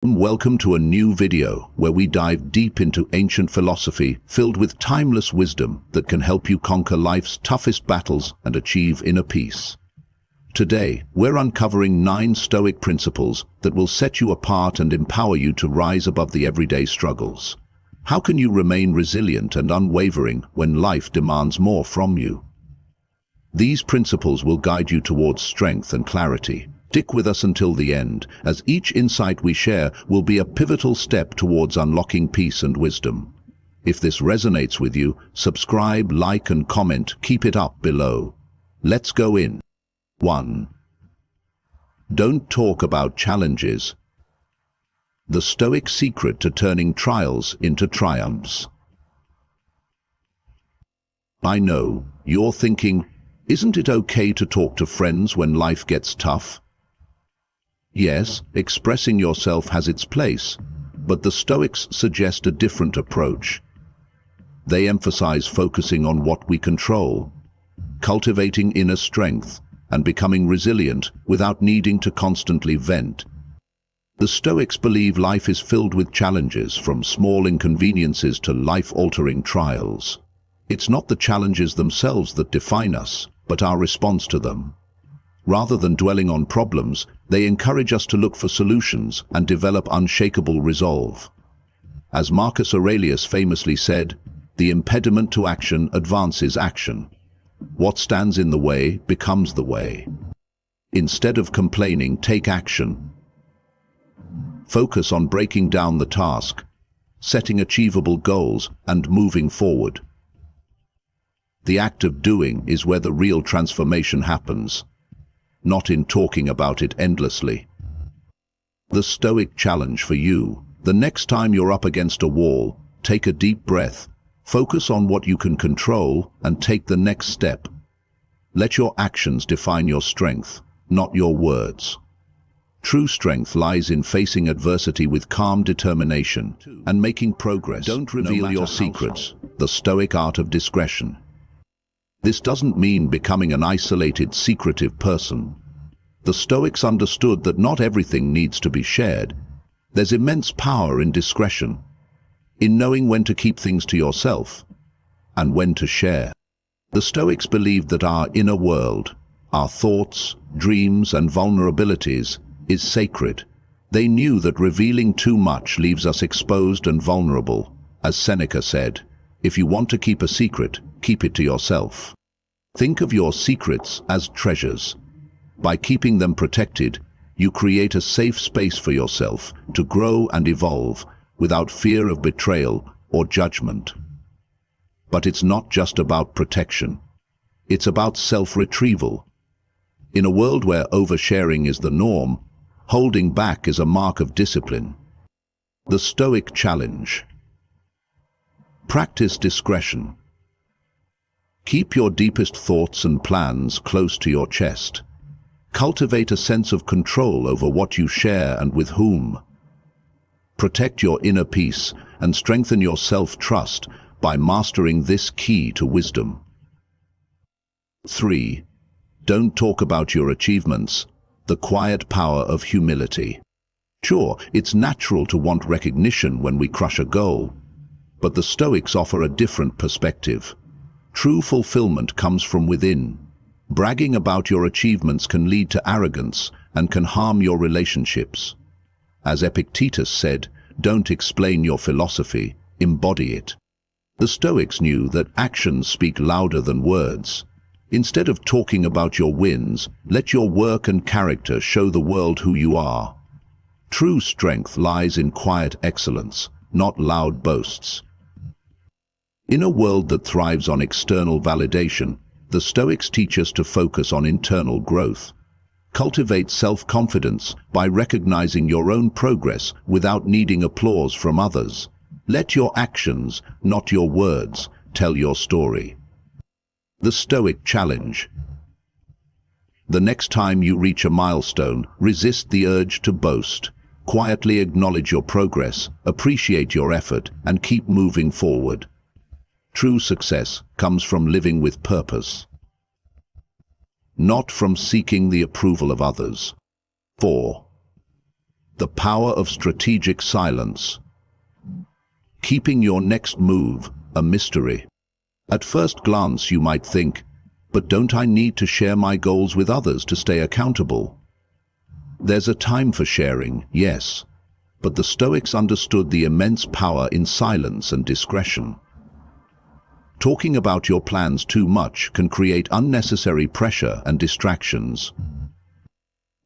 Welcome to a new video where we dive deep into ancient philosophy filled with timeless wisdom that can help you conquer life's toughest battles and achieve inner peace. Today, we're uncovering 9 Stoic principles that will set you apart and empower you to rise above the everyday struggles. How can you remain resilient and unwavering when life demands more from you? These principles will guide you towards strength and clarity. Stick with us until the end, as each insight we share will be a pivotal step towards unlocking peace and wisdom. If this resonates with you, subscribe, like and comment. Keep it up below. Let's go in. 1. Don't talk about challenges. The Stoic secret to turning trials into triumphs. I know, you're thinking, isn't it okay to talk to friends when life gets tough? Yes, expressing yourself has its place, but the Stoics suggest a different approach. They emphasize focusing on what we control, cultivating inner strength, and becoming resilient without needing to constantly vent. The Stoics believe life is filled with challenges, from small inconveniences to life-altering trials. It's not the challenges themselves that define us, but our response to them. Rather than dwelling on problems, they encourage us to look for solutions and develop unshakable resolve. As Marcus Aurelius famously said, "The impediment to action advances action. What stands in the way becomes the way." Instead of complaining, take action. Focus on breaking down the task, setting achievable goals, and moving forward. The act of doing is where the real transformation happens, not in talking about it endlessly. The Stoic challenge for you: the next time you're up against a wall, take a deep breath, focus on what you can control, and take the next step. Let your actions define your strength, not your words. True strength lies in facing adversity with calm determination and making progress. Don't reveal your secrets, the Stoic art of discretion. This doesn't mean becoming an isolated, secretive person. The Stoics understood that not everything needs to be shared. There's immense power in discretion, in knowing when to keep things to yourself and when to share. The Stoics believed that our inner world, our thoughts, dreams, and vulnerabilities, is sacred. They knew that revealing too much leaves us exposed and vulnerable. As Seneca said, "If you want to keep a secret, keep it to yourself." Think of your secrets as treasures. By keeping them protected, you create a safe space for yourself to grow and evolve without fear of betrayal or judgment. But it's not just about protection. It's about self-retrieval. In a world where oversharing is the norm, holding back is a mark of discipline. The Stoic challenge: practice discretion. Keep your deepest thoughts and plans close to your chest. Cultivate a sense of control over what you share and with whom. Protect your inner peace and strengthen your self-trust by mastering this key to wisdom. 3. Don't talk about your achievements. The quiet power of humility. Sure, it's natural to want recognition when we crush a goal, but the Stoics offer a different perspective. True fulfillment comes from within. Bragging about your achievements can lead to arrogance and can harm your relationships. As Epictetus said, "Don't explain your philosophy, embody it." The Stoics knew that actions speak louder than words. Instead of talking about your wins, let your work and character show the world who you are. True strength lies in quiet excellence, not loud boasts. In a world that thrives on external validation, the Stoics teach us to focus on internal growth. Cultivate self-confidence by recognizing your own progress without needing applause from others. Let your actions, not your words, tell your story. The Stoic challenge: the next time you reach a milestone, resist the urge to boast. Quietly acknowledge your progress, appreciate your effort, and keep moving forward. True success comes from living with purpose, not from seeking the approval of others. 4. The power of strategic silence. Keeping your next move a mystery. At first glance you might think, but don't I need to share my goals with others to stay accountable? There's a time for sharing, yes, but the Stoics understood the immense power in silence and discretion. Talking about your plans too much can create unnecessary pressure and distractions.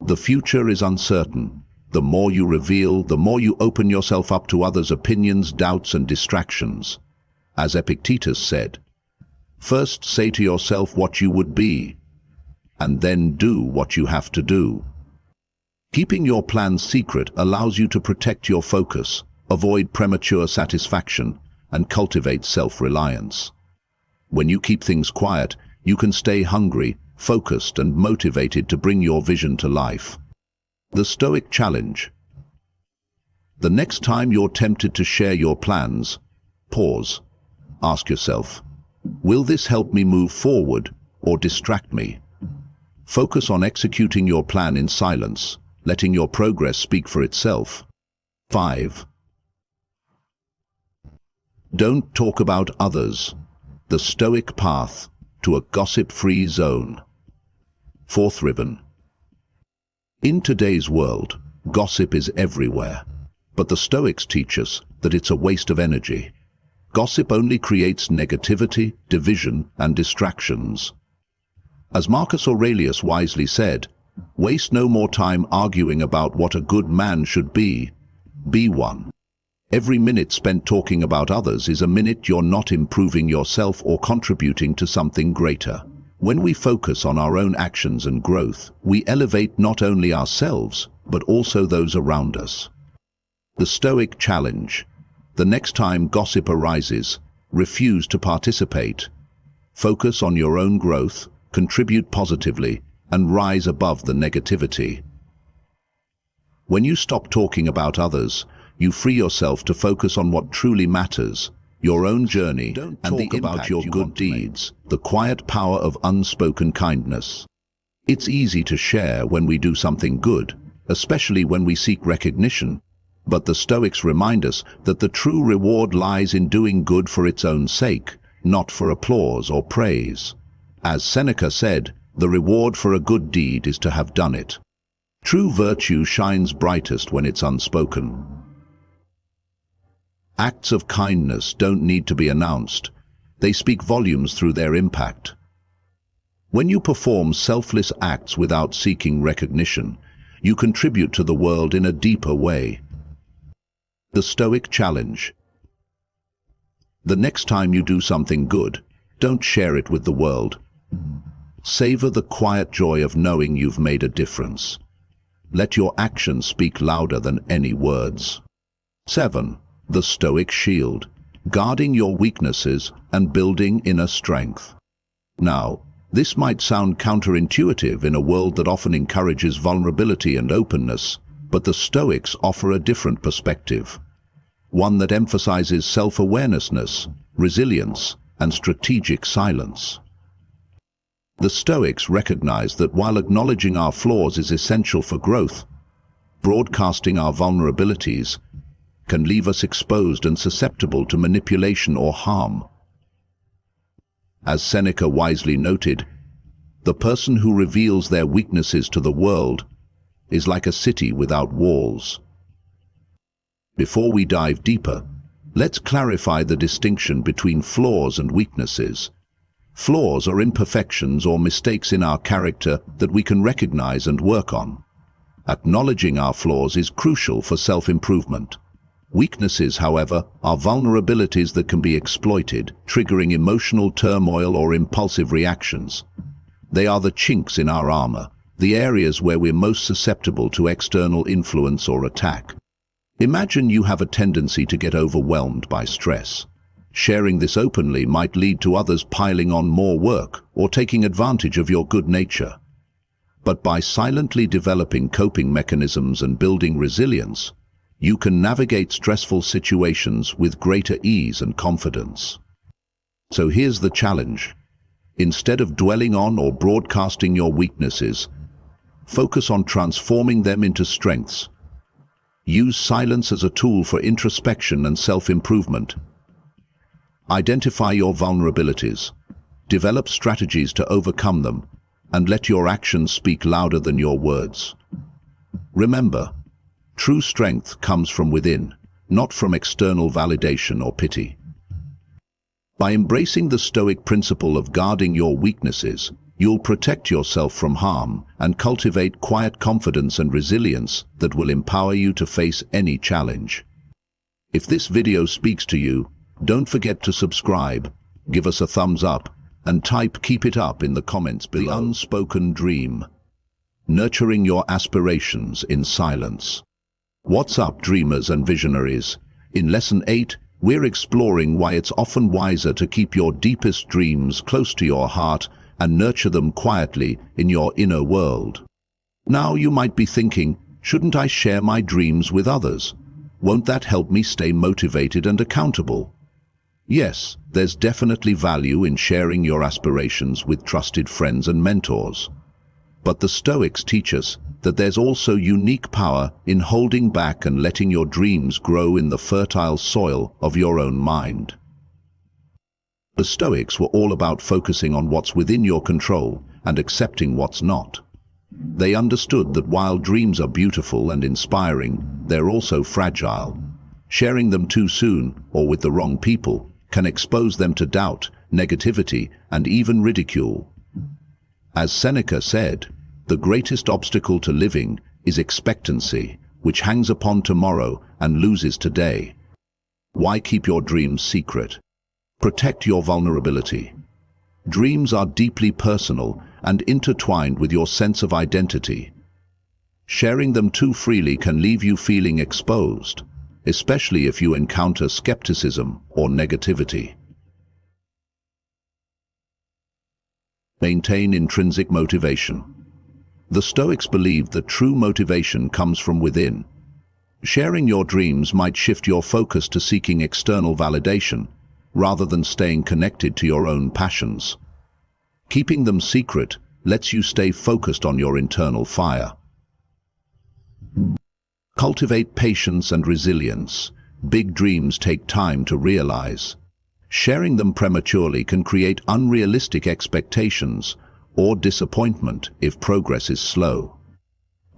The future is uncertain. The more you reveal, the more you open yourself up to others' opinions, doubts, and distractions. As Epictetus said, first say to yourself what you would be, and then do what you have to do. Keeping your plans secret allows you to protect your focus, avoid premature satisfaction, and cultivate self-reliance. When you keep things quiet, you can stay hungry, focused, and motivated to bring your vision to life. The Stoic challenge. The next time you're tempted to share your plans, pause. Ask yourself, will this help me move forward or distract me? Focus on executing your plan in silence, letting your progress speak for itself. 5. Don't talk about others. The Stoic path to a gossip-free zone. Fourth ribbon. In today's world, gossip is everywhere, but the Stoics teach us that it's a waste of energy. Gossip only creates negativity, division, and distractions. As Marcus Aurelius wisely said, waste no more time arguing about what a good man should be one. Every minute spent talking about others is a minute you're not improving yourself or contributing to something greater. When we focus on our own actions and growth, we elevate not only ourselves, but also those around us. The Stoic challenge. The next time gossip arises, refuse to participate. Focus on your own growth, contribute positively, and rise above the negativity. When you stop talking about others, you free yourself to focus on what truly matters, your own journey, and the about your good deeds, the quiet power of unspoken kindness. It's easy to share when we do something good, especially when we seek recognition, but the Stoics remind us that the true reward lies in doing good for its own sake, not for applause or praise. As Seneca said, the reward for a good deed is to have done it. True virtue shines brightest when it's unspoken. Acts of kindness don't need to be announced. They speak volumes through their impact. When you perform selfless acts without seeking recognition, you contribute to the world in a deeper way. The Stoic challenge. The next time you do something good, don't share it with the world. Savor the quiet joy of knowing you've made a difference. Let your actions speak louder than any words. 7. The Stoic shield. Guarding your weaknesses and building inner strength. Now, this might sound counterintuitive in a world that often encourages vulnerability and openness, but the Stoics offer a different perspective. One that emphasizes self-awareness, resilience, and strategic silence. The Stoics recognize that while acknowledging our flaws is essential for growth, broadcasting our vulnerabilities can leave us exposed and susceptible to manipulation or harm. As Seneca wisely noted, the person who reveals their weaknesses to the world is like a city without walls. Before we dive deeper, let's clarify the distinction between flaws and weaknesses. Flaws are imperfections or mistakes in our character that we can recognize and work on. Acknowledging our flaws is crucial for self-improvement. Weaknesses, however, are vulnerabilities that can be exploited, triggering emotional turmoil or impulsive reactions. They are the chinks in our armor, the areas where we're most susceptible to external influence or attack. Imagine you have a tendency to get overwhelmed by stress. Sharing this openly might lead to others piling on more work or taking advantage of your good nature. But by silently developing coping mechanisms and building resilience, you can navigate stressful situations with greater ease and confidence. So here's the challenge. Instead of dwelling on or broadcasting your weaknesses, focus on transforming them into strengths. Use silence as a tool for introspection and self-improvement. Identify your vulnerabilities. Develop strategies to overcome them, and let your actions speak louder than your words. Remember, true strength comes from within, not from external validation or pity. By embracing the Stoic principle of guarding your weaknesses, you'll protect yourself from harm and cultivate quiet confidence and resilience that will empower you to face any challenge. If this video speaks to you, don't forget to subscribe, give us a thumbs up, and type "keep it up" in the comments below. The unspoken dream. Nurturing your aspirations in silence. What's up, dreamers and visionaries? In Lesson 8, we're exploring why it's often wiser to keep your deepest dreams close to your heart and nurture them quietly in your inner world. Now you might be thinking, shouldn't I share my dreams with others? Won't that help me stay motivated and accountable? Yes, there's definitely value in sharing your aspirations with trusted friends and mentors. But the Stoics teach us that there's also unique power in holding back and letting your dreams grow in the fertile soil of your own mind. The Stoics were all about focusing on what's within your control and accepting what's not. They understood that while dreams are beautiful and inspiring, they're also fragile. Sharing them too soon or with the wrong people can expose them to doubt, negativity, and even ridicule. As Seneca said, the greatest obstacle to living is expectancy, which hangs upon tomorrow and loses today. Why keep your dreams secret? Protect your vulnerability. Dreams are deeply personal and intertwined with your sense of identity. Sharing them too freely can leave you feeling exposed, especially if you encounter skepticism or negativity. Maintain intrinsic motivation. The Stoics believed that true motivation comes from within. Sharing your dreams might shift your focus to seeking external validation, rather than staying connected to your own passions. Keeping them secret lets you stay focused on your internal fire. Cultivate patience and resilience. Big dreams take time to realize. Sharing them prematurely can create unrealistic expectations or disappointment if progress is slow.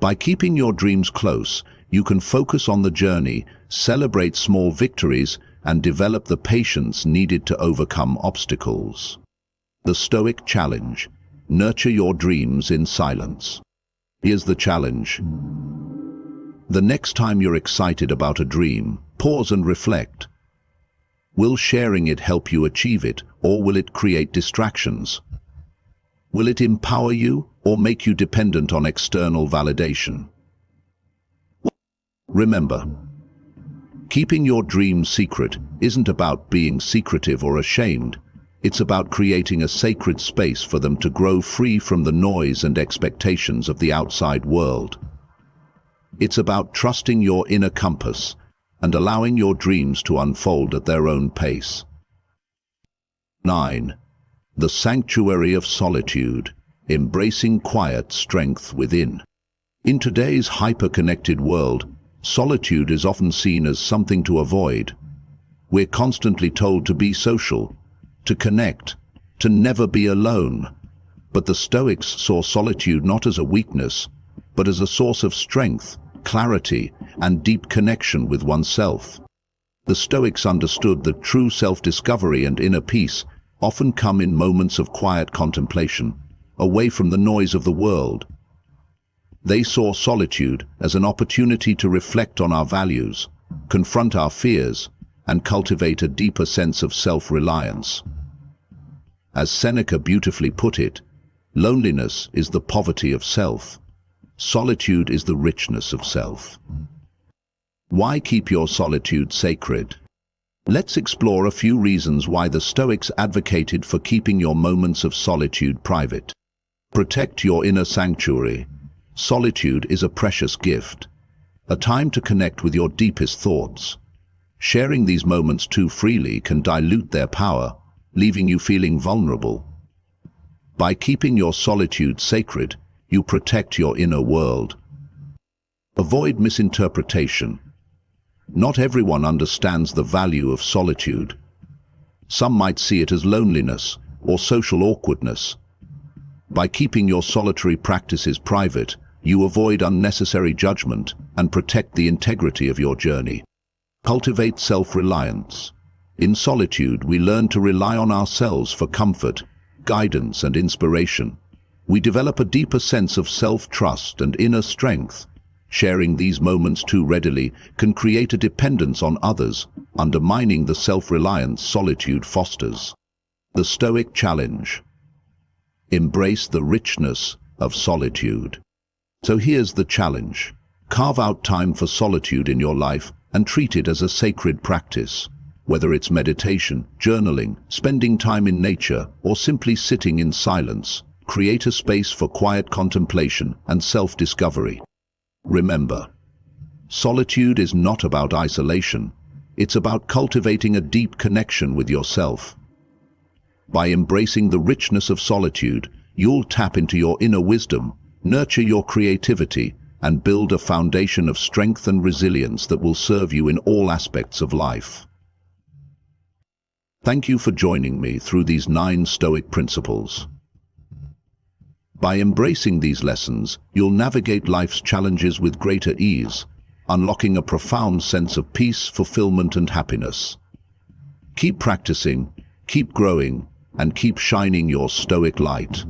By keeping your dreams close, you can focus on the journey, celebrate small victories, and develop the patience needed to overcome obstacles. The Stoic challenge: nurture your dreams in silence. Here's the challenge. The next time you're excited about a dream, pause and reflect. Will sharing it help you achieve it, or will it create distractions? Will it empower you, or make you dependent on external validation? Remember, keeping your dreams secret isn't about being secretive or ashamed. It's about creating a sacred space for them to grow free from the noise and expectations of the outside world. It's about trusting your inner compass and allowing your dreams to unfold at their own pace. 9. The sanctuary of solitude, embracing quiet strength within. In today's hyper-connected world, solitude is often seen as something to avoid. We're constantly told to be social, to connect, to never be alone. But the Stoics saw solitude not as a weakness, but as a source of strength, clarity, and deep connection with oneself. The Stoics understood that true self-discovery and inner peace often come in moments of quiet contemplation, away from the noise of the world. They saw solitude as an opportunity to reflect on our values, confront our fears, and cultivate a deeper sense of self-reliance. As Seneca beautifully put it, loneliness is the poverty of self. Solitude is the richness of self. Why keep your solitude sacred? Let's explore a few reasons why the Stoics advocated for keeping your moments of solitude private. Protect your inner sanctuary. Solitude is a precious gift, a time to connect with your deepest thoughts. Sharing these moments too freely can dilute their power, leaving you feeling vulnerable. By keeping your solitude sacred, you protect your inner world. Avoid misinterpretation. Not everyone understands the value of solitude. Some might see it as loneliness or social awkwardness. By keeping your solitary practices private, you avoid unnecessary judgment and protect the integrity of your journey. Cultivate self-reliance. In solitude, we learn to rely on ourselves for comfort, guidance, and inspiration. We develop a deeper sense of self-trust and inner strength. Sharing these moments too readily can create a dependence on others, undermining the self-reliance solitude fosters. The Stoic challenge. Embrace the richness of solitude. So here's the challenge. Carve out time for solitude in your life and treat it as a sacred practice. Whether it's meditation, journaling, spending time in nature, or simply sitting in silence, create a space for quiet contemplation and self-discovery. Remember, solitude is not about isolation. It's about cultivating a deep connection with yourself. By embracing the richness of solitude, you'll tap into your inner wisdom, nurture your creativity, and build a foundation of strength and resilience that will serve you in all aspects of life. Thank you for joining me through these 9 Stoic principles. By embracing these lessons, you'll navigate life's challenges with greater ease, unlocking a profound sense of peace, fulfillment, and happiness. Keep practicing, keep growing, and keep shining your Stoic light.